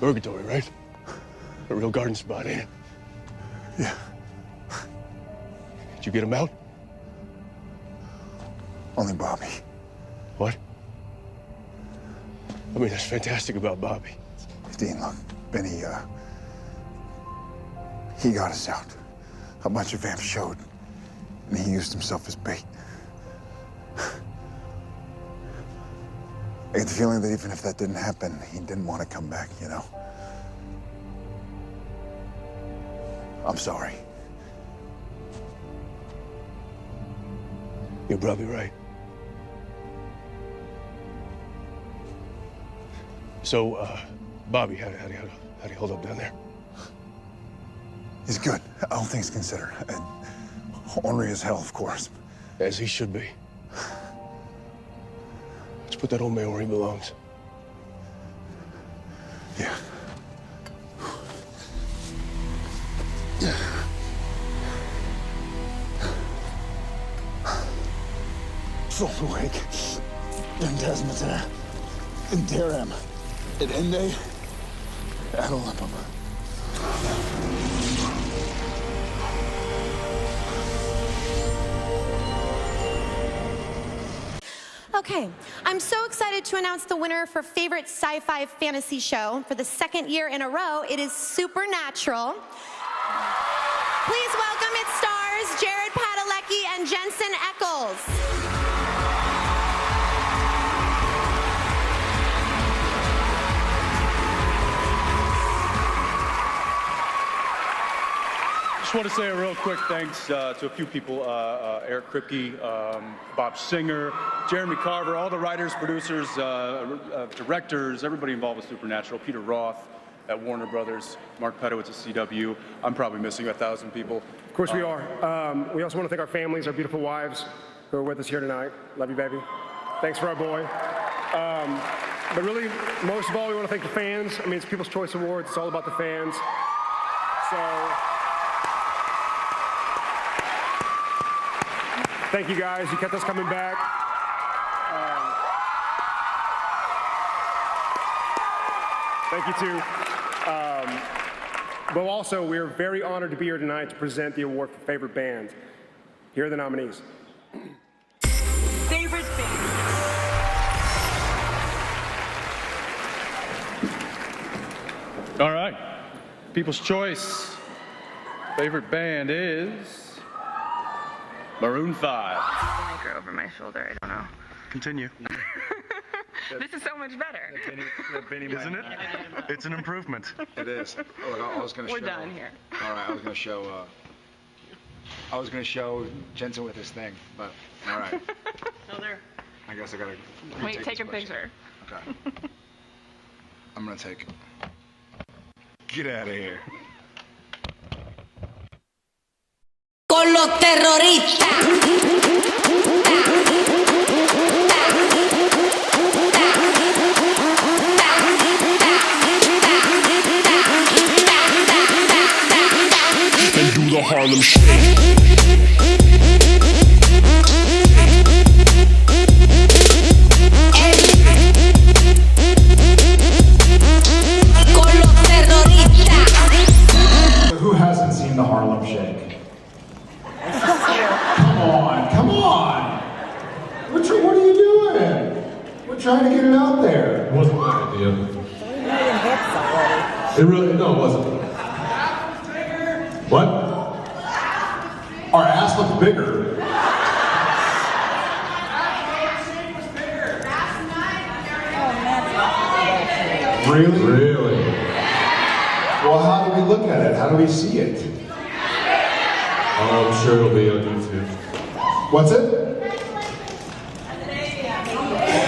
Purgatory, right? A real garden spot, ain't it? Yeah. Did you get him out? Only Bobby. What? I mean, that's fantastic about Bobby. Dean, look, Benny, he got us out. A bunch of vamps showed, and he used himself as bait. I get the feeling that even if that didn't happen, he didn't want to come back, you know? I'm sorry. You're probably right. So, Bobby, how do you hold up down there? He's good, all things considered. And ornery as hell, of course. As he should be. Let's put that old man where he belongs. Yeah. Soul awake. Phantasmater. Interim. It ende. Ad olympum. Okay, I'm so excited to announce the winner for favorite sci-fi fantasy show for the second year in a row. It is Supernatural. Please welcome its stars, Jared Padalecki and Jensen Ackles. I just want to say a real quick thanks to a few people, Eric Kripke, Bob Singer, Jeremy Carver, all the writers, producers, directors, everybody involved with Supernatural, Peter Roth at Warner Brothers, Mark Pedowitz at CW. I'm probably missing 1,000 people. Of course we are. We also want to thank our families, our beautiful wives who are with us here tonight. Love you, baby. Thanks for our boy. But really, most of all, we want to thank the fans. I mean, it's People's Choice Awards. It's all about the fans. So, thank you guys. You kept us coming back. Thank you too. But also, we're very honored to be here tonight to present the award for favorite band. Here are the nominees. Favorite band. All right. People's Choice. Favorite band is Maroon 5. Micro over my shoulder. I don't know. Continue. This is so much better. Isn't it? It's an improvement. It is. Look, I was going to show. We're done here. All right, I was going to show Jensen with his thing, but all right. No, there. I guess I got to. Wait, take a picture. Okay. I'm going to take. Get out of here. Con los terroristas. And do the Harlem Shake. Who hasn't seen the Harlem Shake? Come on! What are you doing? We're trying to get it out there. It wasn't my idea. 3 million hits already. It really, no, it wasn't. What? Our ass looks bigger. Really? Really? Well, how do we look at it? How do we see it? Oh, I'm sure it'll be on YouTube. What's it?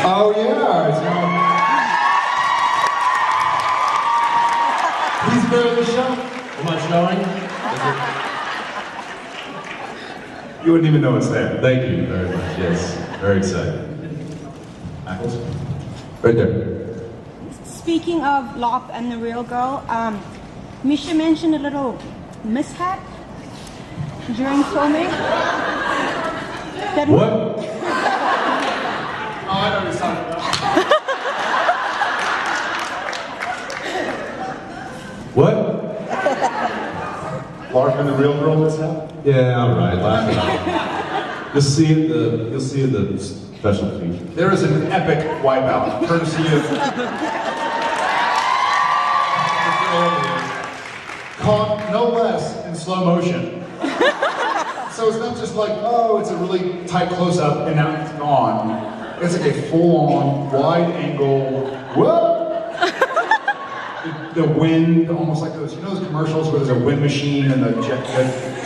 Oh yeah, He's barely the show. Am I showing? you wouldn't even know it's there. Thank you very much. Yes, very excited. Apples? Right there. Speaking of Locke and the real girl, Misha mentioned a little mishap during filming. What? Oh, I know what you're talking Lark and the Real Girl mishap? Yeah, all right. Laugh it out. You'll see it the special feature. There is an epic wipeout, courtesy of... Caught no less in slow motion. So it's not just like, oh, it's a really tight close-up and now it's gone. It's like a full-on, wide-angle, whoa! The wind, almost like those, you know those commercials where there's a wind machine and the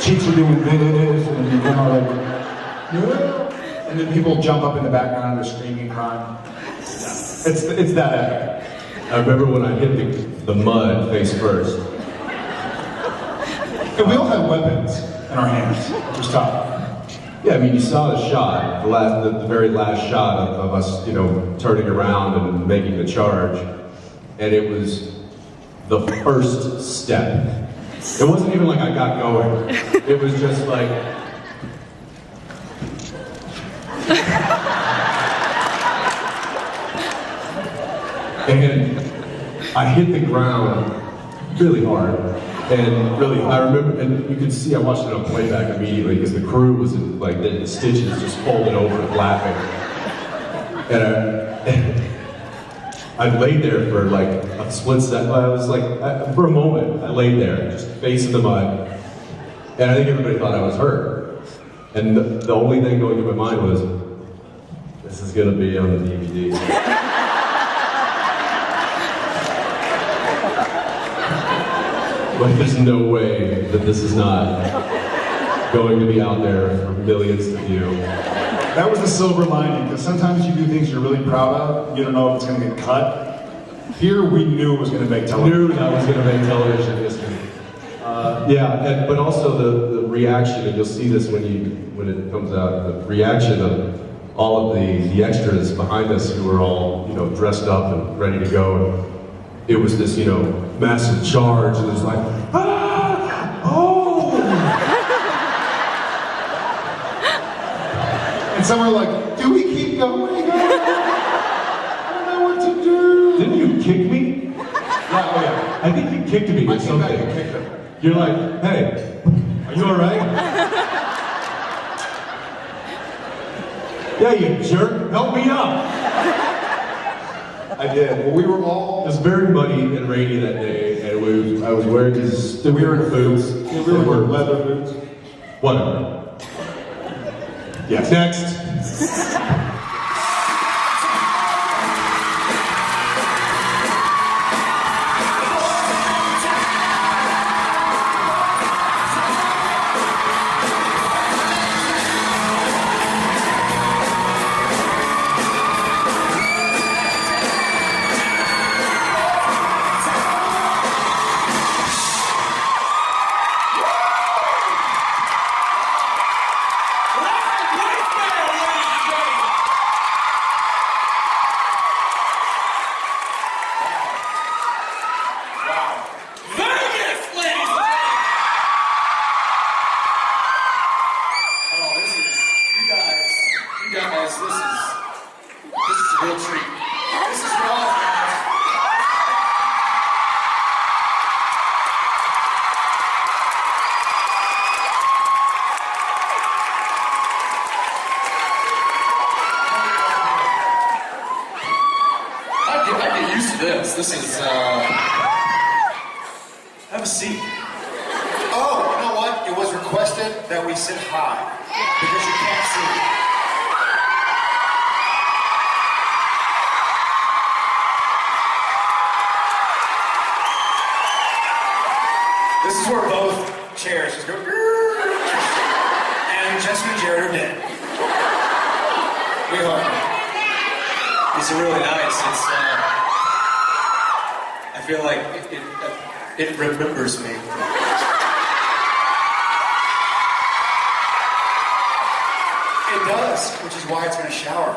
cheeks are doing this, and then you kind of like, yeah. And then people jump up in the background and they're screaming and crying. Yeah. It's that epic. I remember when I hit the mud face first. And we all had weapons in our hands, which was tough. Yeah, I mean, you saw the shot, the very last shot of us, you know, turning around and making the charge, and it was the first step. It wasn't even like I got going. It was just like... And I hit the ground really hard. And really, I remember, and you could see, I watched it on playback immediately because the crew was in, like, the stitches just folded over and laughing. And I laid there for like a split second. I was like, for a moment, I laid there, just face in the mud. And I think everybody thought I was hurt. And the only thing going through my mind was, this is gonna be on the DVD. Like, there's no way that this is not going to be out there for millions to view. That was the silver lining, because sometimes you do things you're really proud of, you don't know if it's going to get cut. Here, we knew it was going to make television. Knew that was going to make television history. Yeah, but also the reaction, and you'll see this when it comes out, the reaction of all of the extras behind us who were all, you know, dressed up and ready to go. And it was this, you know, massive charge, and it was like, ah! Oh! And some were like, do we keep going? I don't know what to do. Didn't you kick me? Yeah, oh yeah. I think you kicked me or something. I came back and kicked him. You're like, hey, are you alright? Yeah, you jerk, help me up! I did. Well, we were all... It was very muddy and rainy that day, and I was wearing these weird boots. Yeah, we were wearing leather boots. Whatever. Yes. Next. This is, have a seat. Oh, you know what? It was requested that we sit high, because you can't see. This is where both chairs just go, and Jensen and Jared are dead. We hug. These are really nice. It's, I feel like it remembers me. It does, which is why it's going to shower.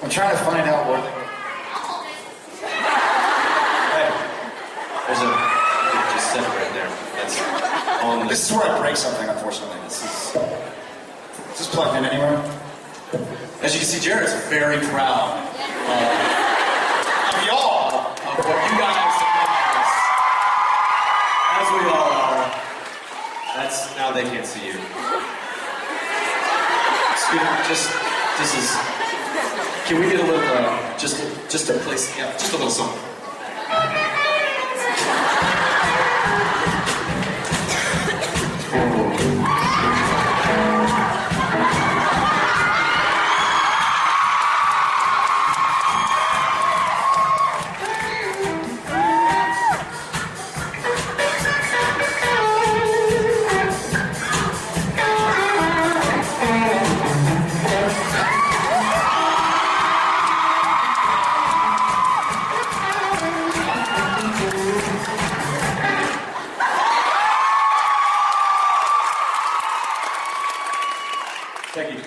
I'm trying to find out what... Hey, there's a... Just set it right there. That's on... This is where I break something, unfortunately. Is this plugged in anywhere? As you can see, Jared's very proud of y'all, of what you guys have done, as we all are. Now they can't see you. Scooter, this is. Can we get a little, just a place, yeah, just a little song.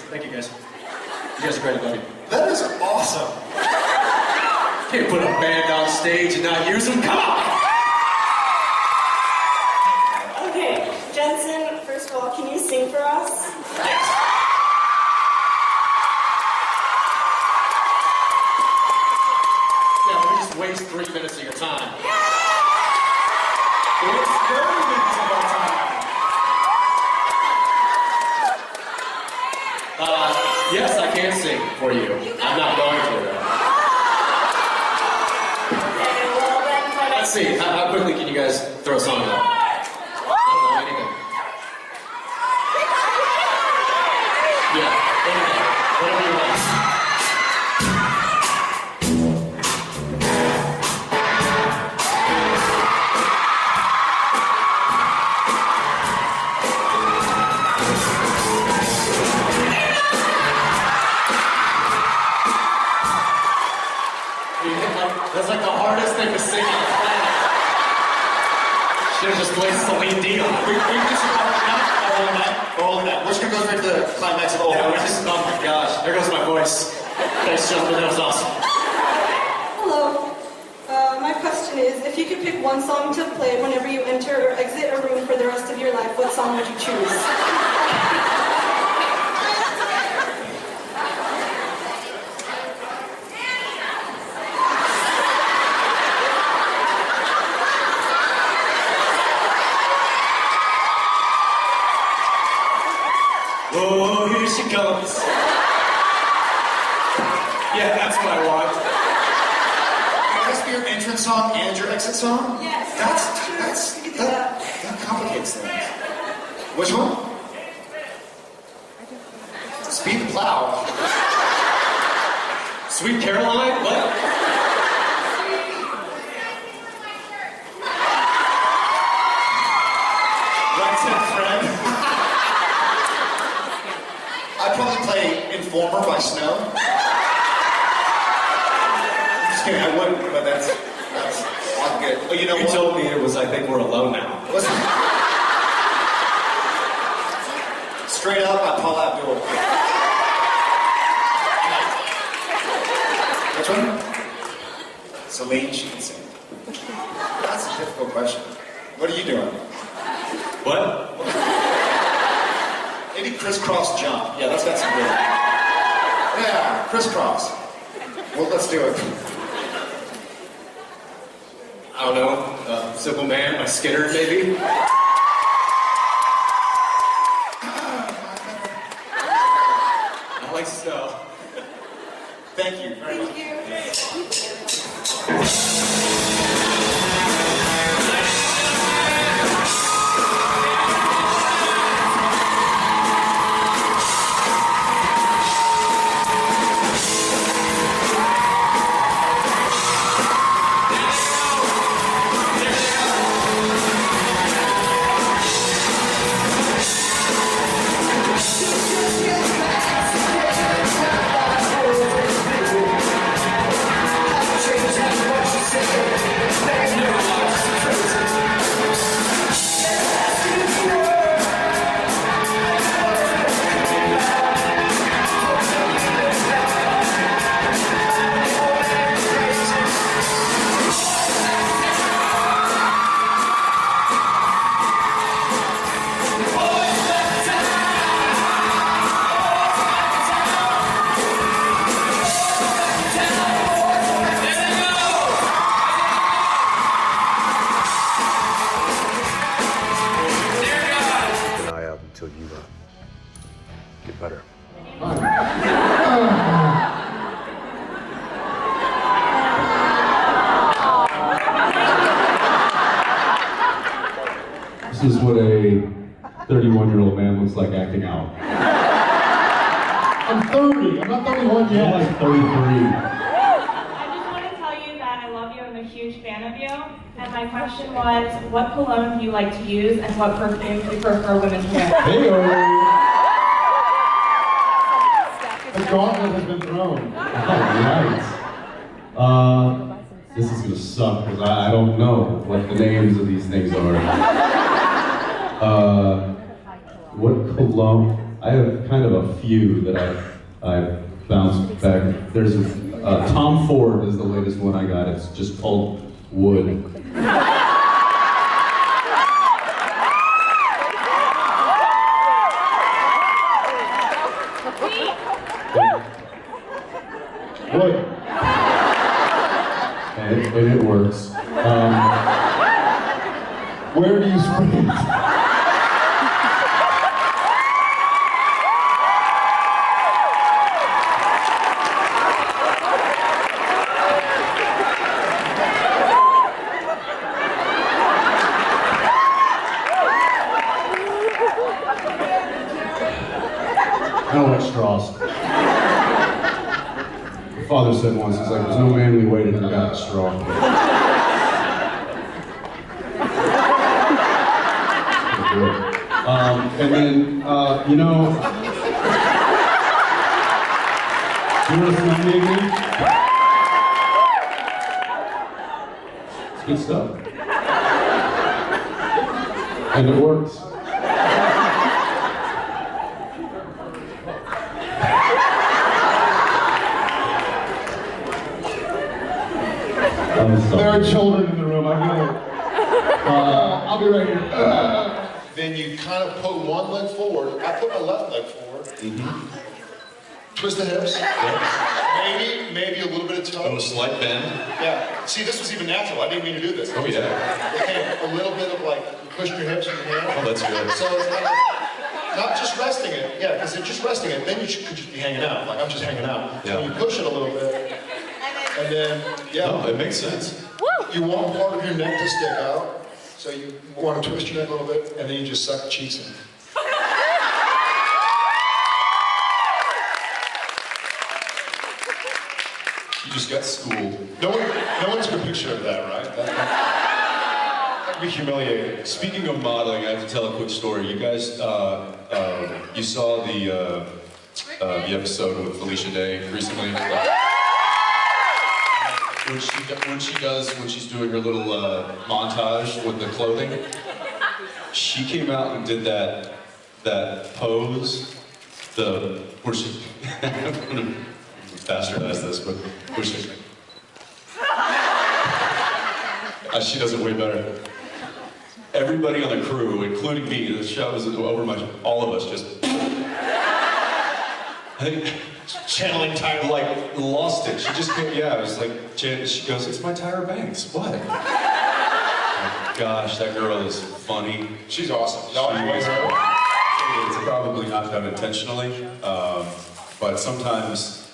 Thank you guys. You guys are great, I love you. That is awesome. Can't put a band on stage and not use them, come on! Okay, Jensen, first of all, can you sing for us? Yes. Yeah, let me just waste 3 minutes of your time. It's 30 minutes of our time. Yes, I can sing for you. I'm not going to, though. Let's see, how quickly can you guys throw a song up? I don't know anything. Yeah, whatever you want. That's like the hardest thing to sing on the planet. Should've just played Celine Dion. We can just all of that. We're just gonna go straight to the climax of all of it. Oh my gosh, there goes my voice. Thanks, Justin, that was awesome. Hello. My question is, if you could pick one song to play whenever you enter or exit a room for the rest of your life, what song would you choose? Oh, here she comes. Yeah, that's what I want. Can this be your entrance song and your exit song? Yes. That complicates things. Which one? Speed the Plow. Sweet Caroline? What? Right said Fred. I'd probably play Informer by Snow. I'm just kidding, I wouldn't, but that's all good. Oh, you know what? You told me it was I Think We're Alone Now. Listen. Straight Up by Paul Abdul. Which one? Celine, she can sing. That's a difficult question. What are you doing? What? Maybe crisscross jump. Yeah, that's got some good. Yeah, crisscross. Well, let's do it. I don't know. Simple Man by Skinner, maybe? I like Snow. Thank you very much. Change that what you say. This is what a 31-year-old man looks like acting out. I'm 30. I'm not 31 yet. You're like 33. I just want to tell you that I love you. I'm a huge fan of you. And my question was, what cologne do you like to use, and what perfume do you prefer women to wear? Hey-o. The gauntlet has been thrown. Alright. This is gonna suck because I don't know what the names of these things are. What cologne? I have kind of a few that I bounced back. There's Tom Ford is the latest one I got. It's just called Wood. Wood. And it works. Where do you spray it? I don't like straws. My father said once, he's like, there's no manly way to drink out a straw. And then, you know, you want to smell me again? It's good stuff. And it works. There are children in the room. I feel it. I'll be right here. Then you kind of put one leg forward. I put my left leg forward. Twist the hips. Maybe a little bit of toe. A slight bend. Yeah. See, this was even natural. I didn't mean to do this. Oh, yeah. Okay, a little bit of like, you push your hips with your hand. Oh, that's good. So it's kind of, not just resting it. Yeah, because if just resting it, then you could just be hanging out. Like I'm just hanging out. Yeah. So you push it a little bit. And then, yeah. No, it makes sense. You want part of your neck to stick out. So you want to twist your neck a little bit, and then you just suck the cheeks in. You just got schooled. No one took a picture of that, right? That'd be humiliating. Speaking of modeling, I have to tell a quick story. You guys, you saw the episode with Felicia Day recently. When she's doing her little montage with the clothing, she came out and did that pose, where she, I'm gonna bastardize this, but where she does it way better. Everybody on the crew, including me, the show was over all of us just, I think, channeling Tyra, like, lost it. She just came, yeah, it was like, she goes, it's my Tyra Banks. What? Oh my gosh, that girl is funny. She's awesome. It's probably not done intentionally, but sometimes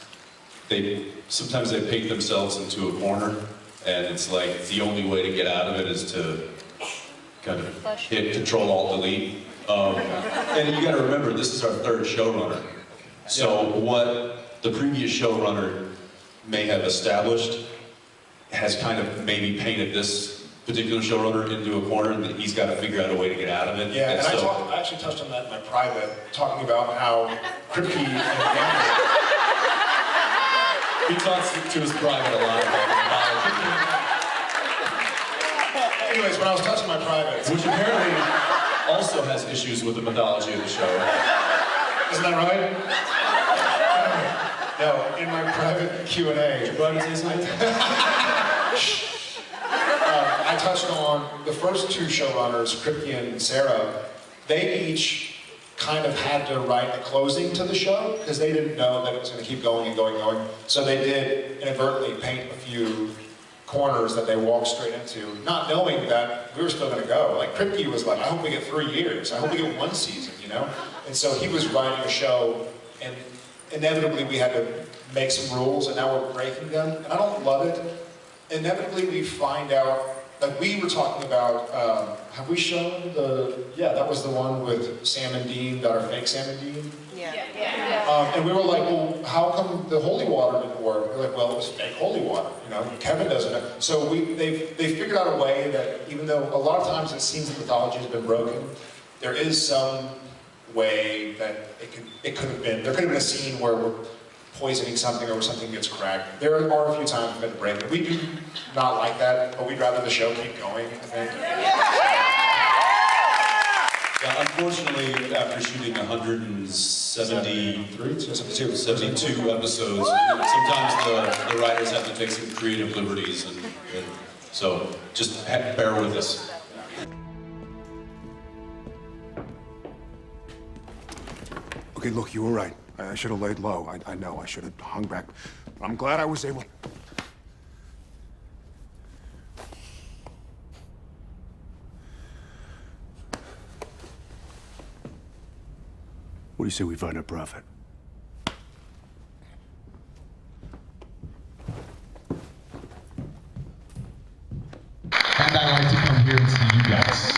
they paint themselves into a corner, and it's like the only way to get out of it is to kind of hit Control-Alt-Delete. And you got to remember, this is our third showrunner. So what the previous showrunner may have established has kind of maybe painted this particular showrunner into a corner, and he's got to figure out a way to get out of it. Yeah, and so, I actually touched on that in my private, talking about how Kripke and he talks to his private a lot about Anyways, when I was touching my private, which apparently also has issues with the mythology of the show. Isn't that right? No, in my private Q&A, I touched on the first two showrunners, Kripke and Sarah. They each kind of had to write a closing to the show because they didn't know that it was going to keep going and going and going. So they did inadvertently paint a few corners that they walked straight into, not knowing that we were still going to go. Like Kripke was like, I hope we get 3 years. I hope we get 1 season, you know? And so he was writing a show, and inevitably we had to make some rules, and now we're breaking them. And I don't love it. Inevitably we find out like we were talking about, have we shown that was the one with Sam and Dean, got our fake Sam and Dean? And we were like, well, how come the holy water didn't work? We're like, well, it was fake holy water, Kevin doesn't know. So they figured out a way that even though a lot of times it seems the mythology has been broken, there is some way that it could have been. There could have been a scene where we're poisoning something or where something gets cracked. There are a few times we've had to break it. We do not like that, but we'd rather the show keep going, I think. Yeah, unfortunately, after shooting 172 episodes, sometimes the writers have to take some creative liberties, and so just bear with us. Okay, look, you were right. I should have laid low. I know, I should have hung back. But I'm glad I was able... What do you say we find a prophet? And I like to come here and see you guys.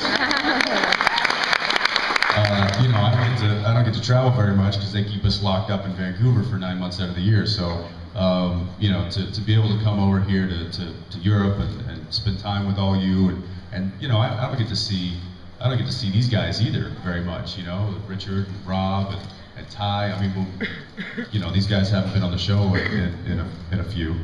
I don't get to travel very much because they keep us locked up in Vancouver for 9 months out of the year. So, to be able to come over here to Europe and spend time with all you, and I don't get to see these guys either very much. Richard and Rob and Ty. I mean, these guys haven't been on the show in a few.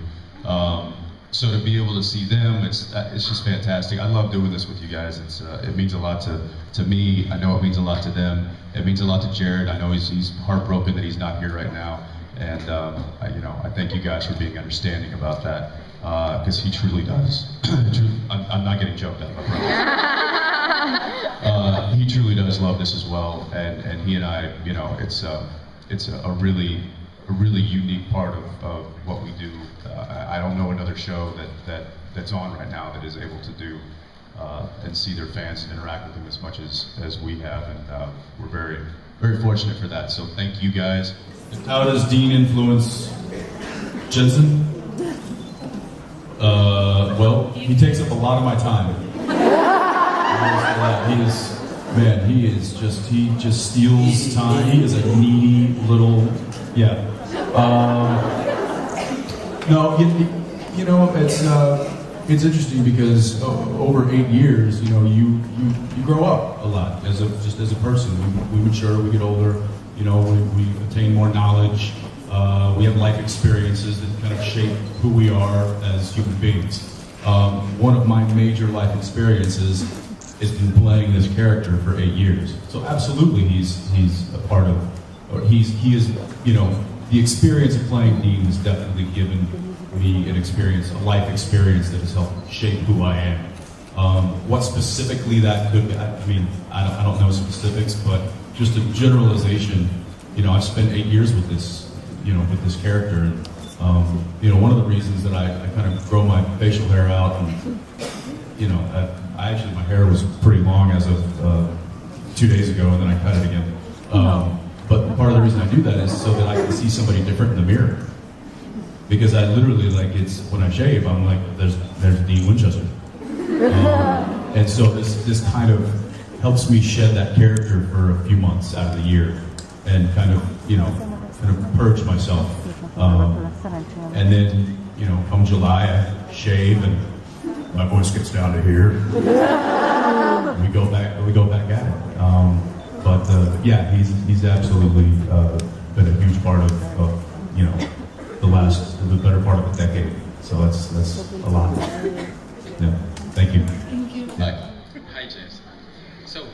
So to be able to see them, it's just fantastic. I love doing this with you guys. It means a lot to me. I know it means a lot to them. It means a lot to Jared. I know he's heartbroken that he's not here right now. And I thank you guys for being understanding about that, because he truly does. I'm not getting joked at, my brother. He truly does love this as well, and he and I, it's a really unique part of what we do. I don't know another show that's on right now that is able to do and see their fans and interact with them as much as we have, and we're very, very fortunate for that. So thank you guys. How does Dean influence Jensen? Well, he takes up a lot of my time. He just steals time. He is a needy little, it's interesting because over 8 years, you grow up a lot as a person. We mature, we get older. We attain more knowledge. We have life experiences that kind of shape who we are as human beings. One of my major life experiences has been playing this character for 8 years. So absolutely, he's a part of, or he is, the experience of playing Dean has definitely given me a life experience that has helped shape who I am. What specifically that could be, I don't know specifics, but just a generalization. I've spent 8 years with this, with this character, and one of the reasons that I kind of grow my facial hair out, and my hair was pretty long as of 2 days ago, and then I cut it again. But part of the reason I do that is so that I can see somebody different in the mirror. Because I literally, when I shave, I'm like, there's Dean Winchester. And so this kind of helps me shed that character for a few months out of the year and kind of purge myself. And then, come July, I shave and my voice gets down to here. We go back at it. He's absolutely been a huge part of the better part of a decade. So that's a lot. Yeah. Thank you. Thank you. Hi, James. So,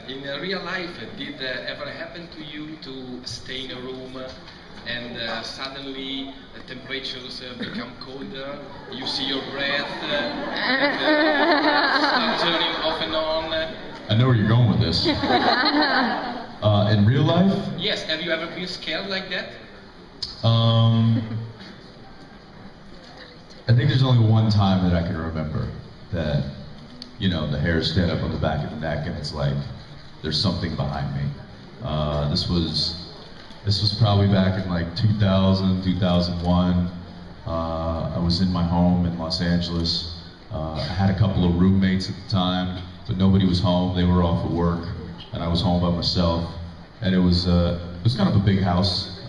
in real life, did ever happen to you to stay in a room and suddenly the temperatures become colder, you see your breath, and start turning off and on? I know where you're going with this. In real life? Yes, have you ever been scared like that? I think there's only one time that I can remember that, the hairs stand up on the back of the neck and it's like, there's something behind me. This was probably back in 2000, 2001. I was in my home in Los Angeles. I had a couple of roommates at the time, but nobody was home. They were off at work, and I was home by myself. And it was kind of a big house,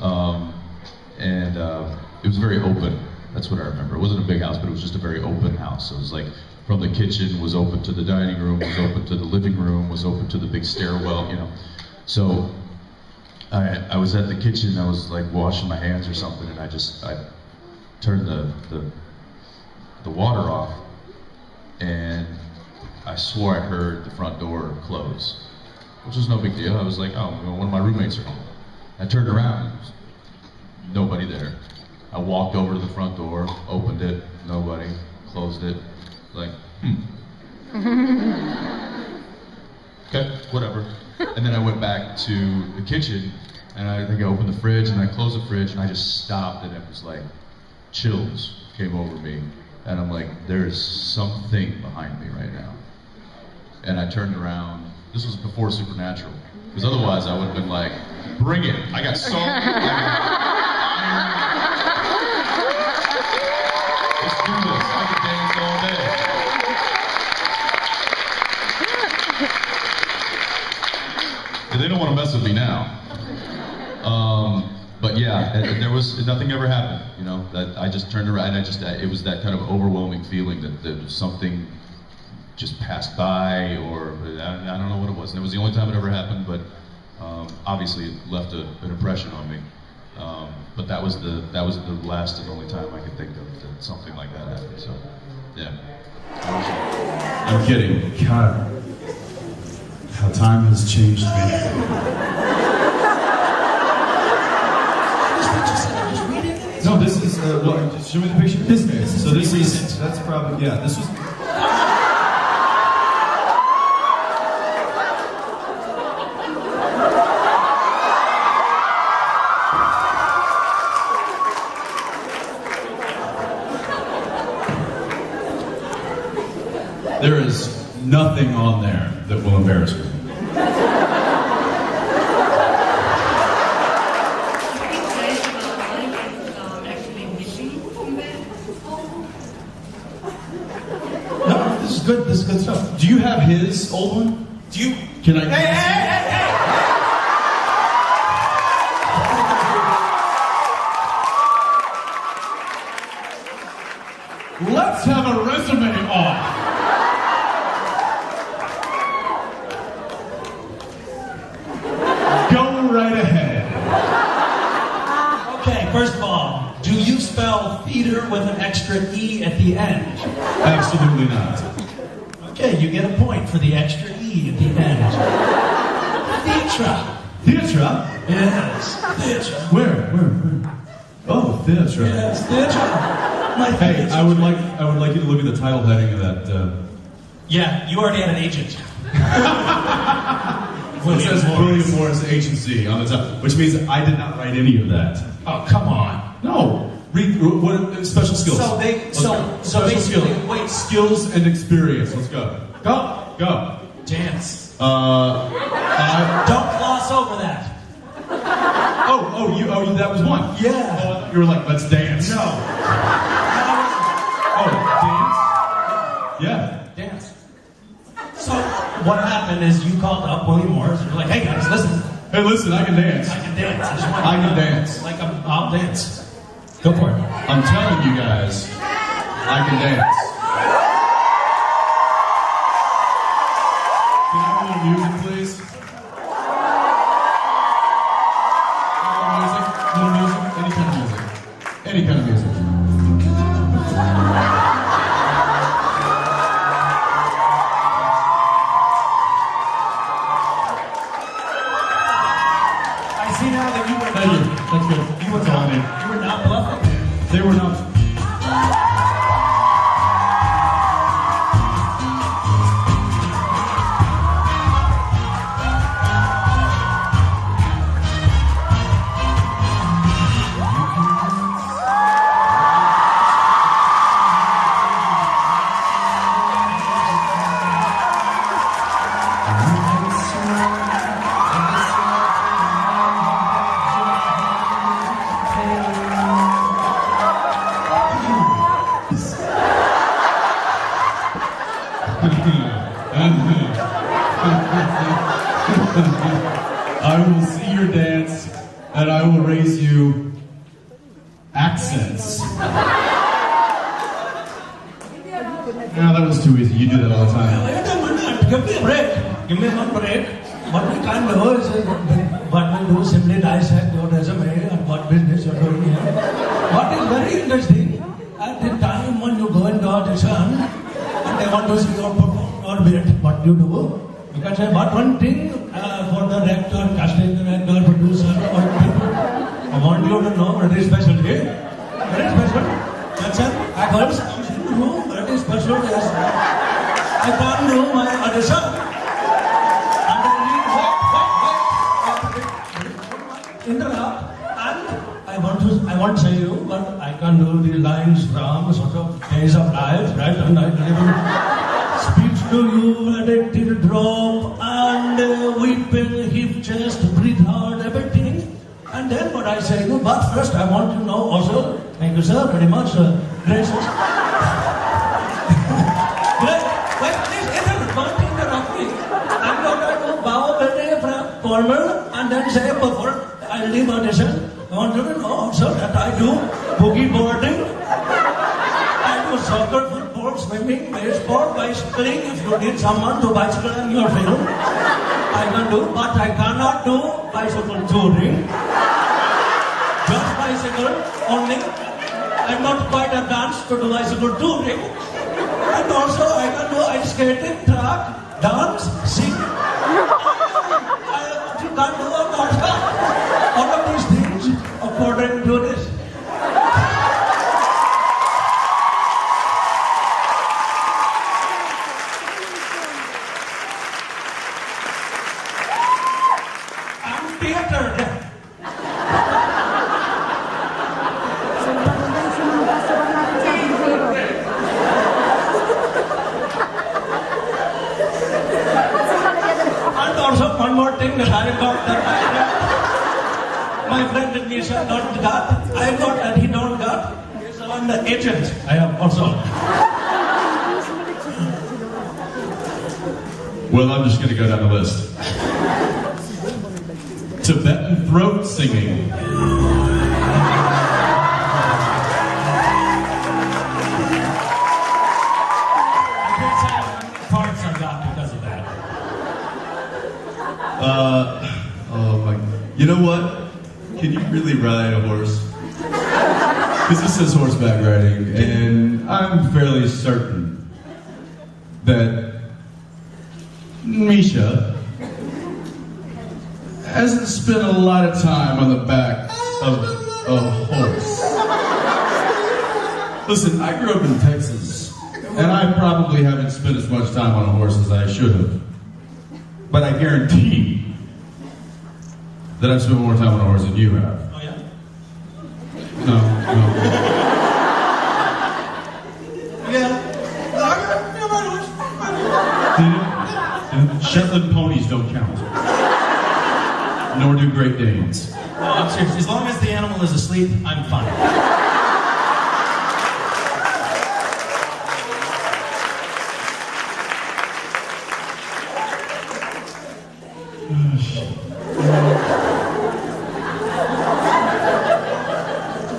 and it was very open. That's what I remember. It wasn't a big house, but it was just a very open house. So it was like from the kitchen was open to the dining room, was open to the living room, was open to the big stairwell, you know. So I was at the kitchen, I was like washing my hands or something, and I turned the water off, and I swore I heard the front door close, which was no big deal. I was like, oh, well, one of my roommates are home. I turned around, and nobody there. I walked over to the front door, opened it, nobody, closed it, like, okay, whatever. And then I went back to the kitchen, and I think I opened the fridge, and I closed the fridge, and I just stopped, and it was like, chills came over me. And I'm like, there's something behind me right now. And I turned around. This was before Supernatural, because otherwise I would have been like, bring it. I got salt, I got iron. Let's do this. I can dance all day. They don't want to mess with me now. But yeah, there was nothing ever happened. You know, that I just turned around. And it was that kind of overwhelming feeling that there was something just passed by, or I don't know what it was. And it was the only time it ever happened, but obviously it left an impression on me. But that was the last and only time I could think of that something like that happened. So, yeah. I'm kidding. God, how time has changed me. No, this is, well, show me the picture. This is, that's probably, yeah, this was. There is nothing on there that will embarrass me. Good, this is good stuff. Do you have his old one? Do you? Can I? Hey! Let's have a resume off. Go right ahead. Okay, first of all, do you spell theater with an extra E at the end? Absolutely not. Okay, you get a point for the extra E at the end. Theatra. Theatra? Yes, theatra. Where? Oh, theatra. Yes, theatra. My hey, I would like you to look at the title heading of that. Yeah, you already had an agent. It says William Morris Agency on the top, which means I did not write any of that. Oh, come on. No. Read what special skills. So basically, wait, skills and experience. Let's go. Go. Dance. Don't gloss over that. Oh, that was one. Yeah. You were like, let's dance. No. Dance. Yeah. Dance. So what happened is you called up William Morris and you're like, hey guys, listen. Hey, listen, I can dance. I can dance. I can dance. Like I'll dance. Go for it. I'm telling you guys, I can dance. Can I have a little music, please? Little music? Any kind of music. Any kind of music. I see now that you were Thank you. That's good. You were not bluffing. They were not. I will see your dance, and I will raise you accents. No, that was too easy. You do that all the time. Wait a minute. Give me a break. Give me one break. What we can't do is, what we do simply dissect your resume and what business you're doing here. What is very interesting, at the time when you go into audition, and they want to see your performance or bit, what you do, you can say, what one thing for the director, casting director, producer, or people, I want you to know very special here. Very special. Jensen, actors comes in the room, very special, yes. I can't do my audition. And then interrupt, and I want to say you, but I can do the lines from sort of Days of Life, right? And I deliver speech to you, let a teardrop, and weeping, heave chest, breathe hard, everything. And then what I say, you, but first I want to know also, thank you sir, very much, gracious. Wait, please don't interrupt me. I'm not going to bow very formal and then say, before I leave audition, I want you to know also that I do boogie boarding, I do soccer, football, swimming, baseball, bicycling. If you need someone to bicycle in your film, I can do, but I cannot do bicycle touring. Just bicycle only. I'm not quite advanced to do bicycle touring. And also I can do ice skating, track, dance, sing. You can't do all of these things according to this. I'm theater. And also one more thing that I got that my friend Nisha not got, I got that he don't got, is on the agent. I have also. Well, I'm just going to go down the list. Tibetan throat singing. Parts I got because of that. Oh my, you know what? Can you really ride a horse? Because this is horseback riding, and I'm fairly certain that Misha hasn't spent a lot of time on the back of a horse. Listen, I grew up in Texas, and I probably haven't spent as much time on a horse as I should have. But I guarantee that I've spent more time on a horse than you have. Oh yeah? No. Yeah. Shetland ponies don't count. Nor do Great Danes. No, I'm serious. As long as the animal is asleep, I'm fine.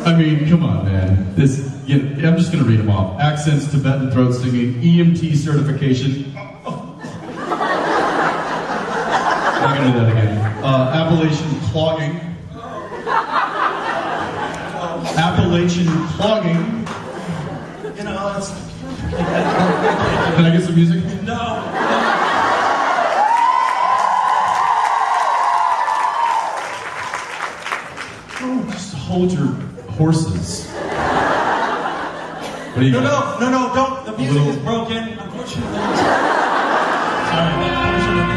I mean, come on, man. I'm just going to read them off. Accents, Tibetan throat singing, EMT certification. I'm going to do that again. Appalachian clogging. Appalachian clogging. You know, it's... Can I get some music? No. Oh, just hold your horses. What do you got? No, don't. The music is broken. Unfortunately. Sorry, unfortunately.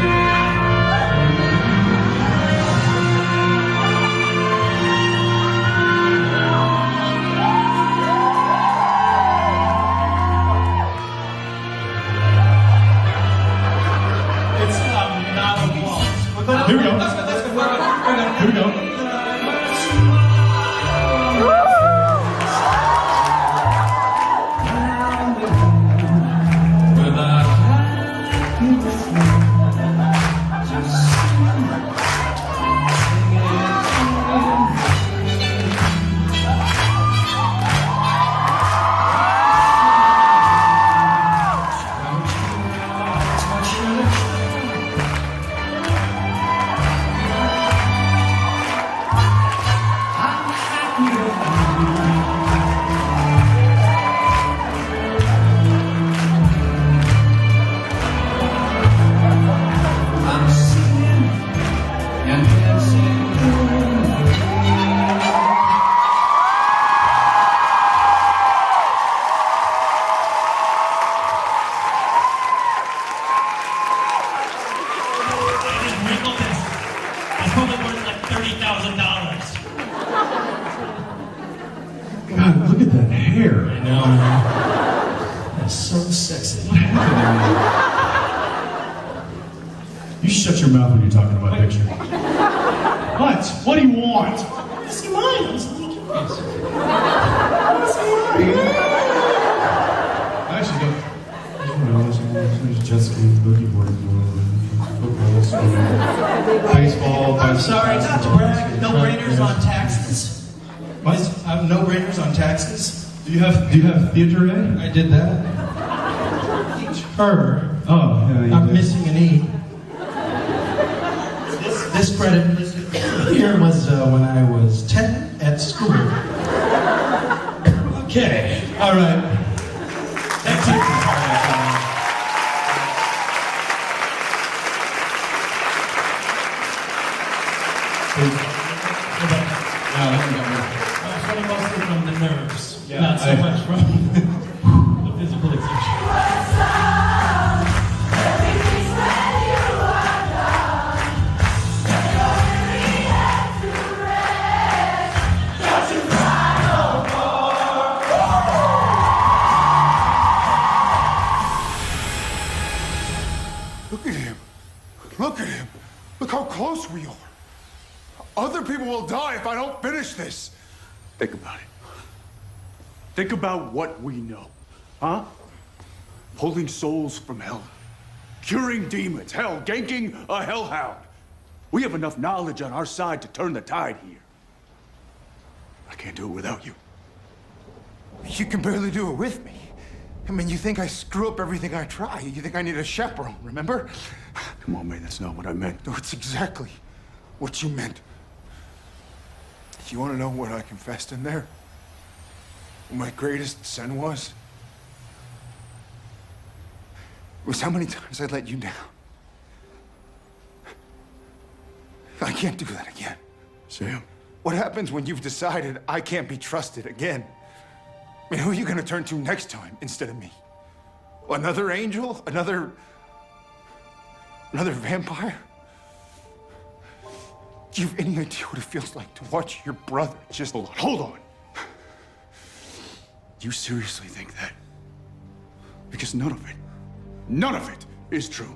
It's not a waltz. Here we go. Let's go. Here we go. With a is so sexy. You shut your mouth when you're talking about picture. What? What do you want? See mine. Actually, there's jet ski, boogie board, football, swimming, baseball. I'm sorry, not to brag. No brainers on taxes. What? I have no brainers on taxes. Do you have theater ed? I did that. Her. Oh, yeah, you I'm did. missing an E. This credit here was when I was 10 at school. Okay, all right. That's it. Mostly from the nerves, not so much from the physical exertion. Look at him. Look at him. Look how close we are. Other people will die if I don't finish this. Think about it. Think about what we know, huh? Pulling souls from hell, curing demons, hell, ganking a hellhound. We have enough knowledge on our side to turn the tide here. I can't do it without you. You can barely do it with me. I mean, you think I screw up everything I try. You think I need a chaperone, remember? Come on, man, that's not what I meant. No, it's exactly what you meant. You want to know what I confessed in there? What my greatest sin was? It was how many times I let you down. I can't do that again. Sam. What happens when you've decided I can't be trusted again? I mean, who are you going to turn to next time instead of me? Another angel? Another vampire? Do you have any idea what it feels like to watch your brother just... Hold on. You seriously think that? Because none of it is true.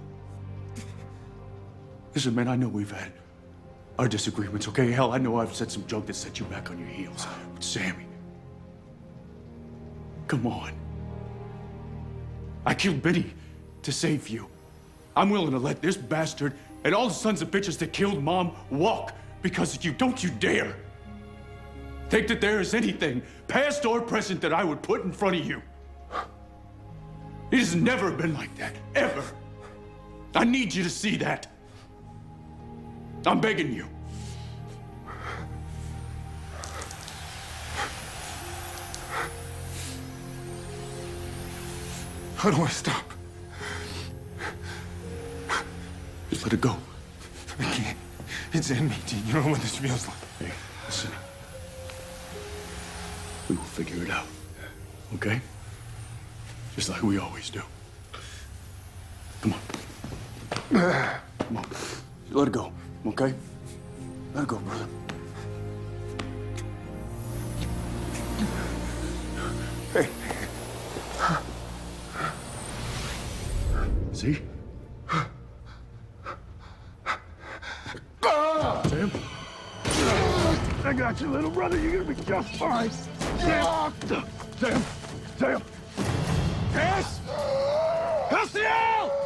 Listen, man, I know we've had our disagreements, okay? Hell, I know I've said some junk that set you back on your heels. But Sammy, come on. I killed Benny to save you. I'm willing to let this bastard and all the sons of bitches that killed Mom walk because of you. Don't you dare think that there is anything, past or present, that I would put in front of you. It has never been like that, ever. I need you to see that. I'm begging you. How do I stop? Just let it go. I can't. It's in me, Dean. You know what this feels like. Hey, listen. We will figure it out. Okay? Just like we always do. Come on. Come on. Let it go, okay? Let it go, brother. Hey. See? Sam? I got you, little brother. You're gonna be just fine. Sam! Sam! Sam! Yes! Hessiel!